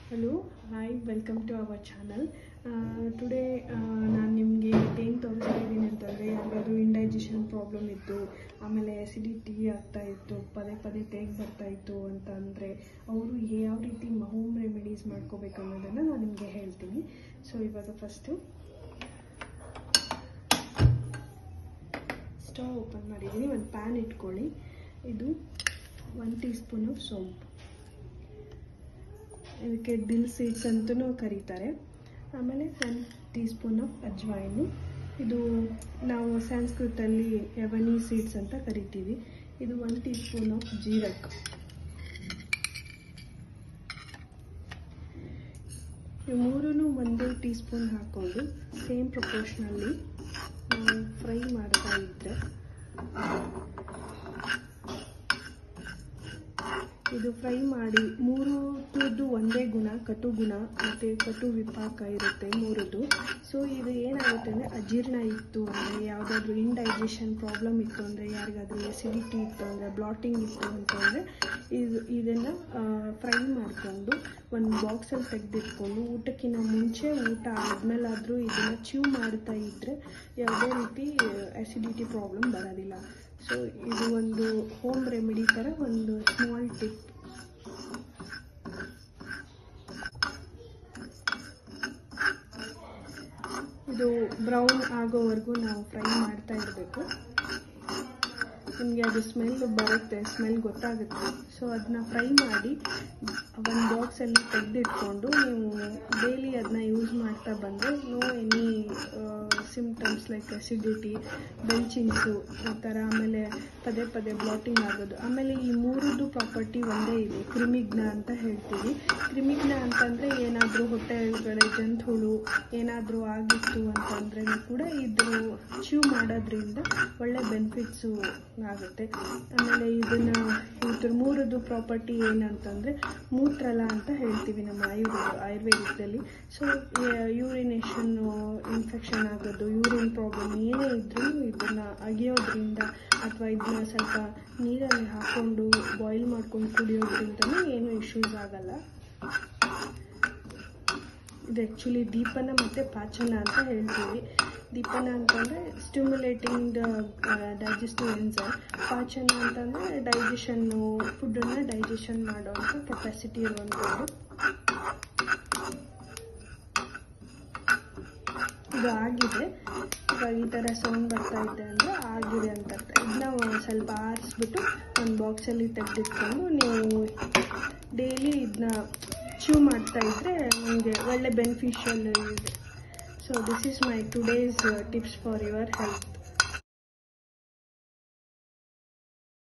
Hello, hi, welcome to our channel. Today ನಾನು ನಿಮಗೆ ಏನು ತೋರಿಸ್ತಾ ಇದ್ದೀನಿ ಅಂತಂದರೆ ಯಾರಿಗಾದ್ರೂ ಇಂಡೈಜೆಷನ್ ಪ್ರಾಬ್ಲಮ್ ಇತ್ತು, ಆಮೇಲೆ ಅಸಿಡಿಟಿ ಆಗ್ತಾ ಇತ್ತು, ಪದೇ ಪದೇ ತೇಗ್ ಬರ್ತಾ ಇತ್ತು ಅಂತ ಅಂದರೆ ಅವರು ಯಾವ ರೀತಿ ಹೋಮ್ ರೆಮಿಡೀಸ್ ಮಾಡ್ಕೋಬೇಕು ಅನ್ನೋದನ್ನು ನಾನು ನಿಮಗೆ ಹೇಳ್ತೀನಿ. ಸೊ ಇವಾಗ ಫಸ್ಟು ಸ್ಟವ್ ಓಪನ್ ಮಾಡಿದ್ದೀನಿ, ಒಂದು ಪ್ಯಾನ್ ಇಟ್ಕೊಳ್ಳಿ. ಇದು 1 ಟೀ ಸ್ಪೂನ್ ಆಫ್ ಸೋಂಪು, ಇದಕ್ಕೆ ದಿಲ್ ಸೀಡ್ಸ್ ಅಂತಲೂ ಕರೀತಾರೆ. ಆಮೇಲೆ 1 ಟೀ ಸ್ಪೂನ್ ಆಫ್ ಅಜ್ವಾಯಿನು, ಇದು ನಾವು ಸಂಸ್ಕೃತಲ್ಲಿ ಯವನಿ ಸೀಡ್ಸ್ ಅಂತ ಕರಿತೀವಿ. ಇದು 1 ಟೀ ಸ್ಪೂನ್ ಆಫ್ ಜೀರಕ, ಇವು ಮೂರೂ 1 ಟೀ ಸ್ಪೂನ್ ಹಾಕ್ಕೊಂಡು ಸೇಮ್ ಪ್ರಪೋರ್ಷನಲ್ಲಿ ನಾವು ಫ್ರೈ ಮಾಡ್ತಾ ಇದ್ದರೆ ಇದು ಫ್ರೈ ಮಾಡಿ ಮೂರದ್ದು ಒಂದೇ ಗುಣ, ಕಟು ಗುಣ ಮತ್ತು ಕಟು ವಿಪಾಕ ಇರುತ್ತೆ ಮೂರದ್ದು. ಸೊ ಇದು ಏನಾಗುತ್ತೆ ಅಂದರೆ ಅಜೀರ್ಣ ಇತ್ತು ಅಂದರೆ, ಯಾವುದಾದ್ರೂ ಇಂಡೈಜೆಷನ್ ಪ್ರಾಬ್ಲಮ್ ಇತ್ತು ಅಂದರೆ, ಯಾರಿಗಾದ್ರೂ ಎಸಿಡಿಟಿ ಇತ್ತು ಅಂದರೆ, ಬ್ಲಾಟಿಂಗ್ ಇತ್ತು ಅಂತಂದರೆ ಇದನ್ನು ಫ್ರೈ ಮಾಡಿಕೊಂಡು ಒಂದು ಬಾಕ್ಸಲ್ಲಿ ತೆಗೆದಿಟ್ಕೊಂಡು ಊಟಕ್ಕಿಂತ ಮುಂಚೆ, ಊಟ ಆದಮೇಲಾದರೂ ಇದನ್ನು ಚ್ಯೂ ಮಾಡ್ತಾ ಇದ್ದರೆ ಯಾವುದೇ ರೀತಿ ಅಸಿಡಿಟಿ ಪ್ರಾಬ್ಲಮ್ ಬರೋದಿಲ್ಲ. ಸೊ ಇದು ಒಂದು ಹೋಮ್ ರೆಮಿಡಿ ಥರ ಒಂದು ಸ್ಮಾಲ್ ಟಿಪ್. ಇದು ಬ್ರೌನ್ ಆಗೋವರೆಗೂ ನಾವು ಫ್ರೈ ಮಾಡ್ತಾ ಇರಬೇಕು. ನಿಮಗೆ ಅದು ಸ್ಮೆಲ್ ಬರುತ್ತೆ, ಸ್ಮೆಲ್ ಗೊತ್ತಾಗುತ್ತೆ. ಸೊ ಅದನ್ನ ಫ್ರೈ ಮಾಡಿ ಒಂದು ಬಾಕ್ಸಲ್ಲಿ ತೆಗೆದಿಟ್ಕೊಂಡು ನೀವು ಡೈಲಿ ಅದನ್ನ ಯೂಸ್ ಮಾಡ್ತಾ ಬಂದರೆ no any symptoms like acidity, belchings ಈ ಥರ, ಆಮೇಲೆ ಪದೇ ಪದೇ ಬ್ಲಾಟಿಂಗ್ ಆಗೋದು. ಆಮೇಲೆ ಈ ಮೂರದ್ದು ಪ್ರಾಪರ್ಟಿ ಒಂದೇ ಇದೆ, ಕ್ರಿಮಿಗ್ನ ಅಂತ ಹೇಳ್ತೀವಿ. ಕ್ರಿಮಿಗ್ನ ಅಂತಂದರೆ ಏನಾದರೂ ಹೊಟ್ಟೆ ಒಳಗಡೆ ಜಂತುಹುಳು ಏನಾದರೂ ಆಗಿತ್ತು ಅಂತಂದ್ರೆ ಕೂಡ ಇದು ಚ್ಯೂ ಮಾಡೋದ್ರಿಂದ ಒಳ್ಳೆ ಬೆನಿಫಿಟ್ಸು ಆಗುತ್ತೆ. ಆಮೇಲೆ ಇದನ್ನು ಇದ್ರ ಮೂರದ್ದು ಪ್ರಾಪರ್ಟಿ ಏನಂತಂದರೆ ಮೂತ್ರಲ ಅಂತ ಹೇಳ್ತೀವಿ ನಮ್ಮ ಆಯುರ್ವೇದದಲ್ಲಿ. ಸೊ ಯೂರಿನೇಷನ್ನು ಇನ್ಫೆಕ್ಷನ್ ಆಗೋದು, ಯೂರಿನ್ ಪ್ರಾಬ್ಲಮ್ ಏನೇ ಇದ್ರೂ ಇದನ್ನು ಅಗಿಯೋದ್ರಿಂದ ಅಥವಾ ಇದನ್ನ ಸ್ವಲ್ಪ ನೀರಲ್ಲಿ ಹಾಕ್ಕೊಂಡು ಬಾಯ್ಲ್ ಮಾಡ್ಕೊಂಡು ಕುಡಿಯೋದ್ರಿಂದಲೂ ಏನೂ ಇಶ್ಯೂಸ್ ಆಗಲ್ಲ. ಇದು ಆ್ಯಕ್ಚುಲಿ ದೀಪನ ಮತ್ತು ಪಾಚನ ಅಂತ ಹೇಳ್ತೀವಿ. ದೀಪನ ಅಂತಂದರೆ ಸ್ಟಿಮ್ಯುಲೇಟಿಂಗ್ ದ ಡೈಜೆಸ್ಟಿವ್ ಎಂಜೈಮ್, ಪಾಚನ ಅಂತಂದರೆ ಡೈಜೆಷನ್ನು, ಫುಡ್ಡನ್ನು ಡೈಜೆಷನ್ ಮಾಡೋವಂಥ ಕೆಪಾಸಿಟಿ ಇರುವಂಥದ್ದು. ಇದು ಆಗಿದೆ, ಇವಾಗ ಈ ಥರ ಸೌಂಡ್ ಬರ್ತಾ ಇದೆ ಅಂದರೆ ಆಗಿದೆ ಅಂತ ಅರ್ಥ. ಇದನ್ನ ಸ್ವಲ್ಪ ಆರಿಸ್ಬಿಟ್ಟು ಒಂದು ಬಾಕ್ಸಲ್ಲಿ ತೆಗೆದಿಟ್ಕೊಂಡು ನೀವು ಡೈಲಿ ಇದನ್ನ ಚ್ಯೂ ಮಾಡ್ತಾ ಇದ್ದರೆ ನಿಮಗೆ ಒಳ್ಳೆ ಬೆನಿಫಿಷಿಯಲ್ ಇದೆ. So this is my today's tips for your health.